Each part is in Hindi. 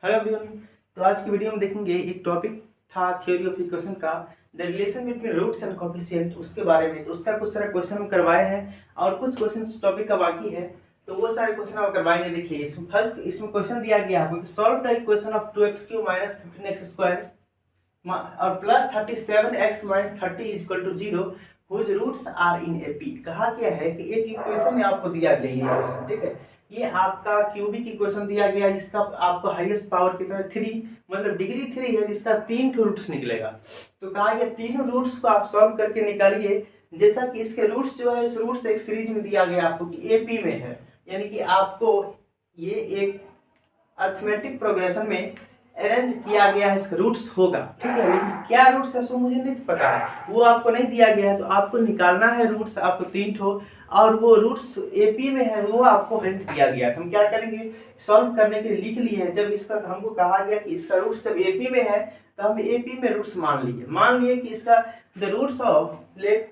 Hello everyone. तो आज की वीडियो में देखेंगे एक टॉपिक था थ्योरी ऑफ इक्वेशन का, the relation between roots and coefficient, उसके बारे में। तो उसका कुछ सारा क्वेश्चन हम करवाए हैं और कुछ क्वेश्चन उस टॉपिक का बाकी है, तो वो सारे क्वेश्चन आप करवाएंगे। देखिए इसमें क्वेश्चन दिया गया आपको, solve the equation of 2x³ minus 15x² और plus 37x minus 30 is equal to 0 whose roots are in AP. कहा गया है कि एक इक्वेशन में आपको दिया गया है इक्वेशन, ठीक है। ये आपका क्यूबिक इक्वेशन दिया गया है, जिसका आपको हाईएस्ट पावर कितना है 3, मतलब डिग्री 3 है, जिसका 3 रूट्स निकलेगा। तो कहा गया तीनों रूट्स को आप सॉल्व करके निकालिए। जैसा कि इसके रूट्स जो है, इस रूट्स एक सीरीज में दिया गया आपको कि एपी में है, यानी कि आपको ये एक अर्थमेटिक प्रोग्रेशन में अरेंज किया गया है, इसका रूट्स होगा, ठीक है। लेकिन क्या रूट्स है सो मुझे नहीं पता है, वो आपको नहीं दिया गया है, तो आपको निकालना है रूट्स, आपको 3 ठो, और वो रूट्स एपी में है, वो आपको हिंट दिया गया। तो हम क्या करेंगे, सॉल्व करने के लिए लिख लिए हैं। जब इसका हमको कहा गया कि इसका रूट्स जब एपी में है, तो हम एपी में रूट्स मान लिए कि इसका the roots of let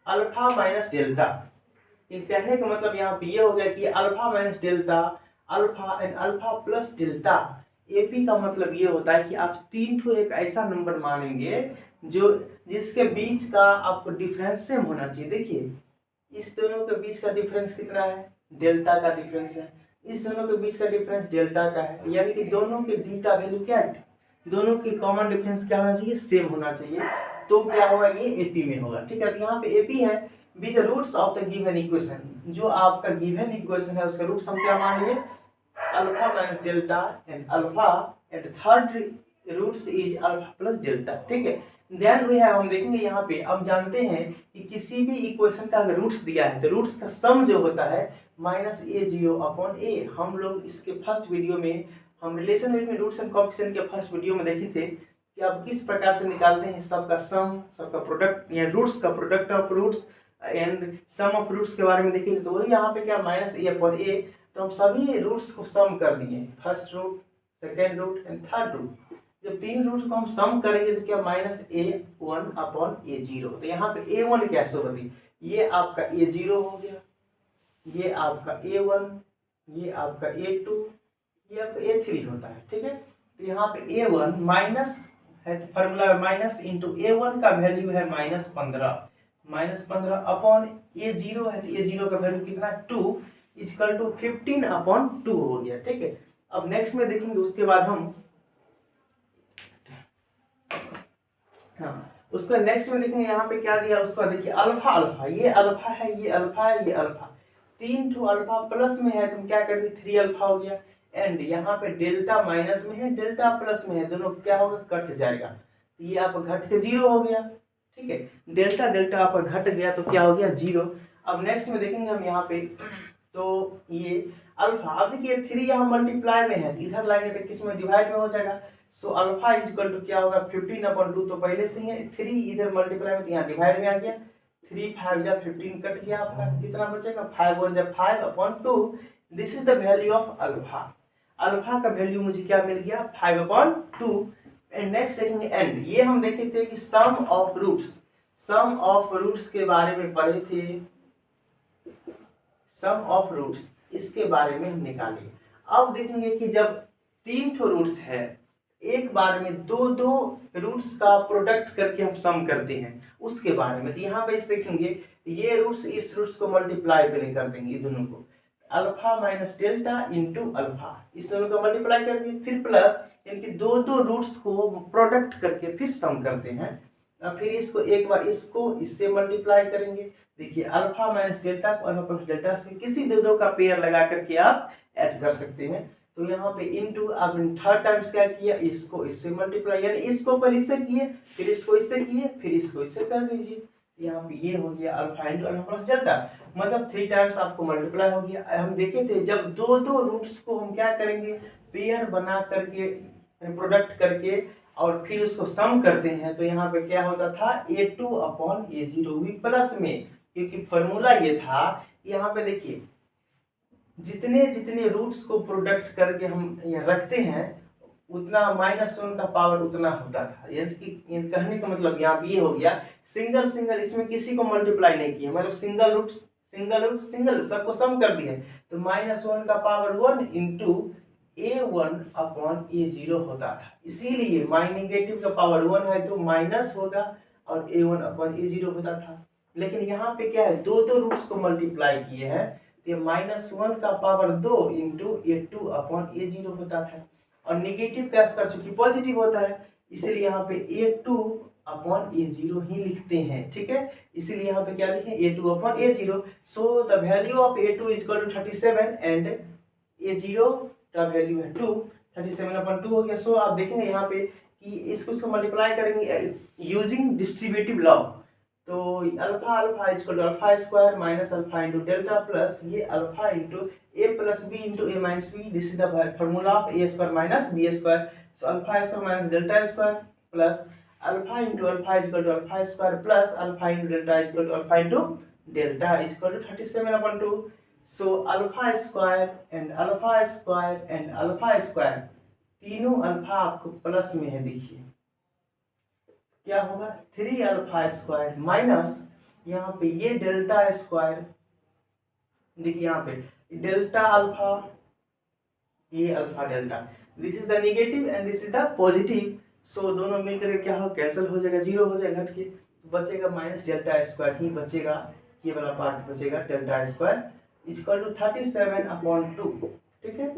alpha minus delta. कहने का मतलब यहाँ पे ये हो गया कि alpha minus delta, alpha and alpha plus delta. AP का मतलब ये होता है कि आप 3 ठो एक ऐसा नंबर मानेंगे जो जिसके बीच का आपको डिफरेंस सेम होना चाहिए। देखिए इस दोनों के बीच का डिफरेंस कितना है, डेल्टा का डिफरेंस है। इस दोनों के बीच का डिफरेंस डेल्टा का है, यानी कि दोनों के डी का वैल्यू क्या है, दोनों के कॉमन डिफरेंस क्या होना चाहिए, सेम होना चाहिए। तो क्या होगा, ये एपी में होगा, ठीक है। तो यहाँ पे एपी है with the roots of the given equation. जो आपका गिवन इक्वेशन है उसका रूट्स हम क्या मान लिए, alpha minus delta and alpha and third roots is alpha plus delta, ठीक है। देन वी हैव, हम देखेंगे यहाँ पे, हम जानते हैं कि किसी भी इक्वेशन का अगर रूट्स दिया है तो रूट्स का सम जो होता है माइनस a0 अपॉन a। हम लोग इसके फर्स्ट वीडियो में, हम relation between roots and coefficient के फर्स्ट वीडियो में देखे थे कि आप किस प्रकार से निकालते हैं सबका सम, सबका प्रोडक्ट, या रूट्स का product of roots and sum of roots के बारे में देखे थे। तो वही यहाँ पे क्या, माइनस a अपॉन a। तो हम सभी रूट्स को सम कर दिए, first root, second root and third root. जब 3 रूट्स को हम सम करेंगे तो क्या, माइनस a1 अपॉन a0। तो यहाँ पे a1 क्या होगी, ये आपका a0 हो गया, ये आपका a1, ये आपका a2, ये आपका a3 होता है, ठीक है। तो यहाँ पे a1 माइनस है, तो फॉर्मूला माइनस इंटू a1 का वैल्यू है -15 अपॉन a0 है, तो a0 का वैल्यू कितना है 2 इक्वल टू 15 अपॉन 2 हो गया, ठीक है। अब नेक्स्ट में देखेंगे, उसके बाद हम, हाँ उसका नेक्स्ट में देखेंगे यहाँ पे क्या दिया। उसका देखिए अल्फा अल्फा, ये अल्फा है, ये अल्फा है, ये अल्फा, 3 ठो अल्फा प्लस में है, तुम क्या करेंगे 3 अल्फा हो गया। एंड यहाँ पे डेल्टा माइनस में है, डेल्टा प्लस में है, दोनों क्या होगा, कट जाएगा, तो ये आप घट के 0 हो गया, ठीक है। डेल्टा डेल्टा आपका घट गया तो क्या हो गया 0। अब नेक्स्ट में देखेंगे हम यहाँ पे, तो ये अल्फा, अब देखिए 3 यहाँ मल्टीप्लाई में है, इधर लाएंगे तो किस में, डिवाइड में हो जाएगा। So alpha is equal to क्या होगा 15 अपॉन 2, तो पहले से ही है, 3 इधर मल्टीप्लाई में, यहाँ डिवाइड में आ गया, 3 5 जा 15 कट गया, आपका कितना बचेगा 5 1 जा 5 upon 2। This is the value of alpha. Alpha का वैल्यू मुझे क्या मिल गया 5 अपॉन 2। एंड नेक्स्ट देखेंगे एंड, ये हम देखे थे कि sum of roots, sum of roots के बारे में पढ़े थे, सम ऑफ रूट्स, इसके बारे में हम निकालेंगे। अब देखेंगे कि जब 3 ठो रूट्स है, एक बार में दो दो रूट्स का प्रोडक्ट करके हम सम करते हैं, उसके बारे में। तो यहाँ पे इस देखेंगे, ये रूट्स इस रूट्स को मल्टीप्लाई पहले कर देंगे, दोनों को, alpha minus delta into alpha, इस दोनों को मल्टीप्लाई कर दिए, फिर प्लस, यानी कि दो रूट्स को प्रोडक्ट करके फिर सम करते हैं। अब फिर इसको एक बार इसको इससे मल्टीप्लाई करेंगे। देखिए अल्फा माइनस डेल्टा को अल्फा प्लस डेल्टा से किसी दो का पेयर लगा करके आप ऐड कर सकते हैं। तो यहाँ पे इनटू आपने थर्ड टाइम्स क्या किया, इसको इससे मल्टीप्लाई, यानी इसको पहले इससे किए, फिर इसको इससे किए, फिर इसको इससे कर दीजिए। यहाँ पे ये हो गया alpha into alpha plus delta, मतलब 3 टाइम्स आपको मल्टीप्लाई हो गया। हम देखे थे जब दो रूट्स को हम क्या करेंगे, पेयर बना करके, प्रोडक्ट करके, और फिर उसको सम करते हैं, तो यहाँ पे क्या होता था a2 अपॉन a0 भी प्लस में, क्योंकि फॉर्मूला ये था। यहाँ पे देखिए जितने जितने रूट्स को प्रोडक्ट करके हम रखते हैं, उतना -1 का पावर उतना होता था। यानी कहने का मतलब यहाँ ये हो गया, सिंगल सिंगल इसमें किसी को मल्टीप्लाई नहीं किया, मतलब सिंगल रूट सबको सम कर दिए, तो -1 का पावर 1 इंटू A1/A0 होता था। इसीलिए माई नेगेटिव का पावर 1 है तो माइनस होगा और A1/A0 होता था। लेकिन यहाँ पे क्या है, दो रूट्स को मल्टीप्लाई किए हैं, ये -1 का पावर 2 इंटू A2/A0 होता है। और नेगेटिव का स्क्वायर चूंकि पॉजिटिव होता है इसलिए यहाँ पे A2/A0 ही लिखते हैं। ठीक है, इसीलिए यहाँ पे क्या लिखें, A2/A0। So the value of A2 is equal to 37 and A0 का वैल्यू है 2, 37/2 हो गया। सो आप देखेंगे यहाँ पे कि इसको मल्टीप्लाई करेंगे यूजिंग डिस्ट्रीब्यूटिव लॉ, तो alpha alpha equal to alpha square minus alpha into delta plus ये alpha into A plus B into A minus B, this is the formula of A square minus B square. So alpha square minus delta square plus alpha into alpha equal to alpha square plus alpha into delta equal to alpha into delta equal to 37/2। So alpha square and alpha square and alpha square, तीनों अल्फा आपको प्लस में है। देखिए क्या होगा, 3 अल्फा स्क्वायर माइनस यहाँ पे ये डेल्टा स्क्वायर, देखिए यहाँ पे डेल्टा अल्फा, ये alpha delta, this is the negative and this is the positive. So दोनों मिलकर क्या हो, कैंसिल हो जाएगा, जीरो हो जाएगा घट के, बचेगा माइनस डेल्टा स्क्वायर ही बचेगा, ये वाला पार्ट बचेगा डेल्टा स्क्वायर इक्वल टू 37/2। ठीक है,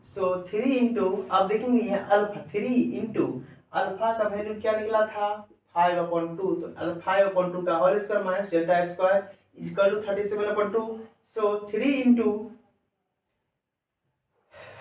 सो 3 इंटू, आप देखेंगे यहाँ अल्फा 3 इंटू अल्फा का वैल्यू क्या निकला था 5/2, तो 5/2 का whole square minus delta square equal to 37/2। So 3 into,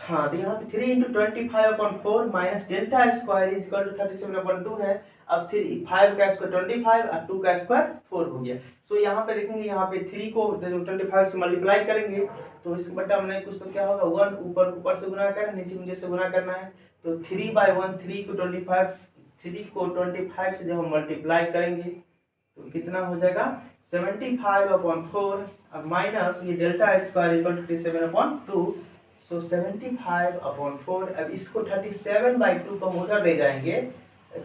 हाँ तो यहाँ पे 3 into 25/4 minus delta square equal to 37/2 है। अब 5 का स्क्वायर 25 और 2 का स्क्वायर 4 हो गया। सो यहाँ पे देखेंगे, यहाँ पे 3 को 25 से मल्टीप्लाई करेंगे तो इस बट्टा में नहीं कुछ तो क्या होगा, 1 ऊपर से गुना कर, नीचे से गुना करना है, तो 3/1, 3 को 25 से जब हम मल्टीप्लाई करेंगे तो कितना हो जाएगा 75/4 माइनस ये डेल्टा स्क्वायर इक्वल टू 37/2। सो 75/4, अब इसको 37/2 को हम उधर ले जाएंगे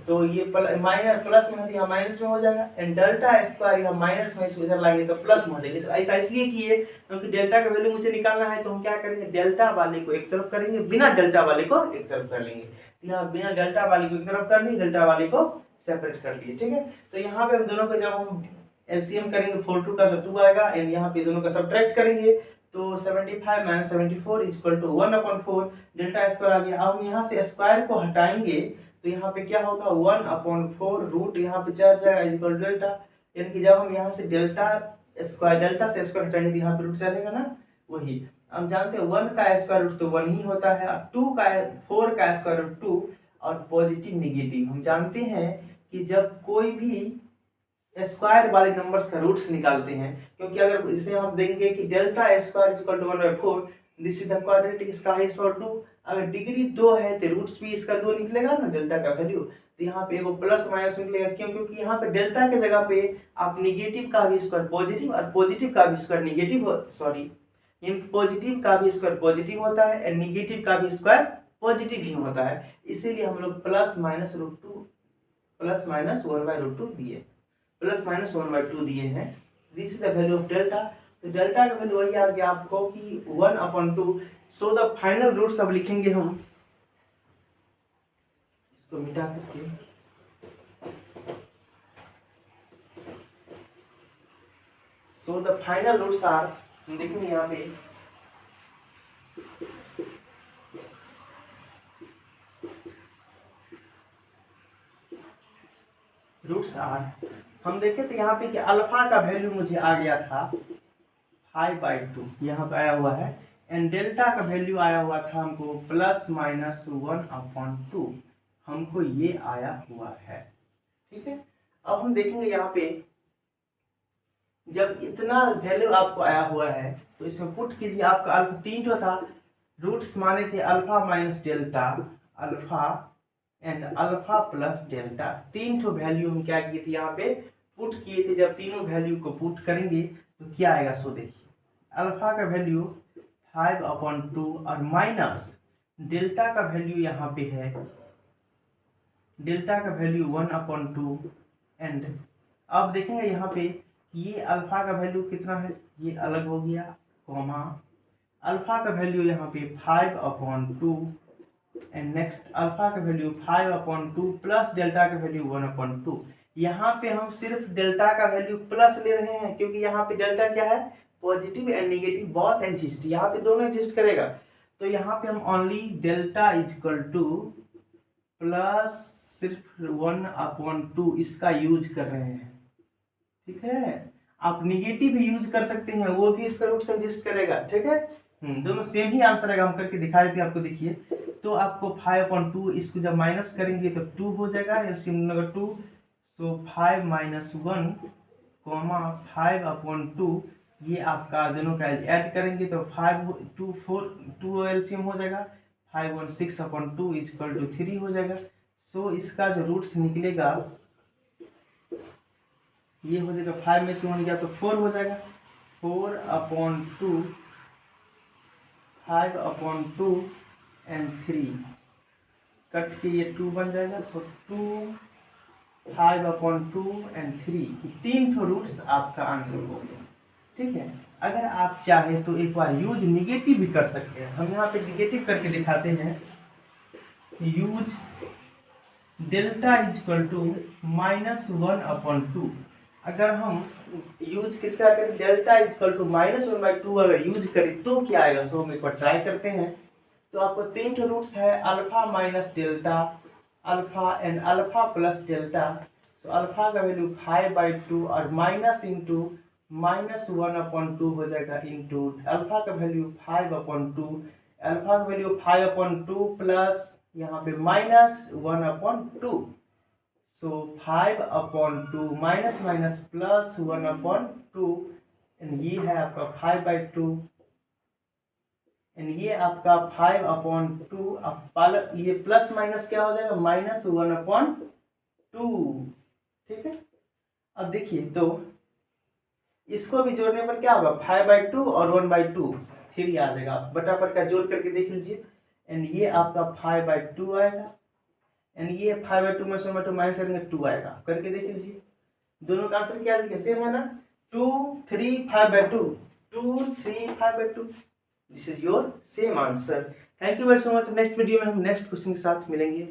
तो ये माइनस प्लस में यहाँ माइनस में हो जाएगा, एंड डेल्टा स्क्वायर यहाँ माइनस में इसको इधर लाएंगे तो प्लस में हो जाएगा। ऐसा इसलिए किए क्योंकि डेल्टा का वैल्यू मुझे निकालना है, तो हम क्या करेंगे, डेल्टा वाले को एक तरफ करेंगे, बिना डेल्टा वाले को एक तरफ कर लेंगे। यहाँ बिना डेल्टा वाले को एक तरफ कर लिए, डेल्टा वाले को सेपरेट कर लिए। ठीक है, तो यहाँ पे हम दोनों को जब हम एलसीएम करेंगे 4 2 का तो 2 आएगा, एंड यहाँ पे दोनों का सब्ट्रैक्ट करेंगे तो 75 minus 74 equal to 1/4 delta square आ गया। अब हम यहाँ से स्क्वायर को हटाएंगे तो यहाँ पे क्या होगा 1/4 रूट यहाँ पे चढ़ जाएगा इक्वल डेल्टा, यानी कि जब हम यहाँ से डेल्टा से स्क्वायर हटाएंगे तो यहाँ पे रूट चलेगा ना, वही हम जानते हैं 1 का स्क्वायर रूट तो 1 ही होता है, और 4 का स्क्वायर रूट 2, और पॉजिटिव निगेटिव हम जानते हैं कि जब कोई भी स्क्वायर वाले नंबर्स का रूट्स निकालते हैं, क्योंकि अगर इसे हम देंगे कि delta square equal to 1/4, this is the quadratic, इसका हाईएस्ट पावर 2, अगर डिग्री 2 है तो रूट्स भी इसका 2 निकलेगा ना डेल्टा का वैल्यू, तो यहाँ पे एगो प्लस माइनस निकलेगा। क्यों, क्योंकि यहाँ पे डेल्टा के जगह पे आप निगेटिव का भी स्क्वायर पॉजिटिव और पॉजिटिव का भी स्क्वायर निगेटिव, सॉरी पॉजिटिव का भी स्क्वायर पॉजिटिव होता है एंड निगेटिव का भी स्क्वायर पॉजिटिव ही होता है, इसीलिए हम लोग प्लस माइनस 1/2 दिए, प्लस माइनस 1/2 दिए हैं। This is the value of delta, तो डेल्टा का वैल्यू वही आ गया आपको कि 1/2। सो द फाइनल रूट्स अब लिखेंगे हम, इसको मिटा करके, so the final roots are, हम देखेंगे यहाँ पे रूट्स आर, हम देखें तो यहाँ पे कि अल्फा का वैल्यू मुझे आ गया था 5/2 यहाँ पे आया हुआ है, एंड डेल्टा का वैल्यू आया हुआ था हमको प्लस माइनस 1/2, हमको ये आया हुआ है। ठीक है, अब हम देखेंगे यहाँ पे जब इतना वैल्यू आपको आया हुआ है तो इसमें पुट कीजिए, आपका अल्फा 3 था, रूट्स माने थे alpha minus delta, alpha and alpha plus delta, 3 value हम क्या किए थे यहाँ पे पुट किए थे। जब तीनों वैल्यू को पुट करेंगे तो क्या आएगा, सो देखिए अल्फा का वैल्यू 5/2 और माइनस डेल्टा का वैल्यू यहाँ पे है, डेल्टा का वैल्यू 1/2, एंड अब देखेंगे यहाँ पे ये अल्फा का वैल्यू कितना है, ये अलग हो गया, कॉमा अल्फा का वैल्यू यहाँ पे 5/2 एंड नेक्स्ट अल्फा का वैल्यू 5/2 प्लस डेल्टा का वैल्यू 1/2। यहाँ पे हम सिर्फ डेल्टा का वैल्यू प्लस ले रहे हैं क्योंकि यहाँ पे डेल्टा क्या है, पॉजिटिव एंड नेगेटिव बहुत एग्जिस्ट, यहाँ पे दोनों एग्जिस्ट करेगा। तो यहाँ पे हम only delta is equal to plus सिर्फ 1/2 इसका यूज कर रहे हैं। ठीक है, आप निगेटिव भी यूज कर सकते हैं, वो भी इसका रूट से एग्जिस्ट करेगा। ठीक है, दोनों सेम ही आंसर आएगा, हम करके दिखा देते हैं आपको। देखिए तो आपको 5/2 इसको जब माइनस करेंगे तो 2 हो जाएगा, एलसीएम नंबर 2। सो 5 - 1 5/2 ये आपका दोनों का ऐड करेंगे तो 5 2 4 2 एलसीएम हो जाएगा, 5 1 6/2 इक्वल टू 3 हो जाएगा। सो इसका जो रूट्स निकलेगा ये हो जाएगा, 5 में से 1 गया तो 4 हो जाएगा, 4/2 5/2 एंड 3 कट के ये 2 बन जाएगा। सो 2 5/2 एंड 3 तीन ठो रूट्स आपका आंसर हो गया। ठीक है, अगर आप चाहे तो एक बार यूज निगेटिव भी कर सकते हैं। हम यहाँ पे निगेटिव करके दिखाते हैं। Use delta is equal to -1/2। अगर हम यूज किसका करें, डेल्टा इजक्वल टू -1/2 अगर यूज करें तो क्या आएगा। सो हम एक बार ट्राई करते हैं। तो आपको तीन ठो रूट्स है, alpha minus delta, alpha and alpha plus delta. So alpha का वैल्यू 5/2 और माइनस इंटू -1/2 हो जाएगा, इंटू अल्फा का वैल्यू 5/2, अल्फा का वैल्यू 5/2 प्लस यहाँ पे -1/2। सो 5/2 माइनस माइनस प्लस 1/2 एंड ये है आपका 5/2 एंड ये आपका 5/2। अब ये प्लस माइनस क्या हो जाएगा, -1/2। ठीक है, अब देखिए तो इसको भी जोड़ने पर क्या होगा, 5/2 और 1/2 3 आ जाएगा। बटा पर का जोड़ करके देख लीजिए एंड ये आपका 5/2 आएगा एंड ये 5/2 में से 1/2 माइनस करेंगे 2 आएगा। करके देख लीजिए, दोनों का आंसर क्या देखिए सेम है ना, 2 3 5/2 2 3 5/2। This is your same answer. Thank you very so much. Next video में हम नेक्स्ट क्वेश्चन के साथ मिलेंगे।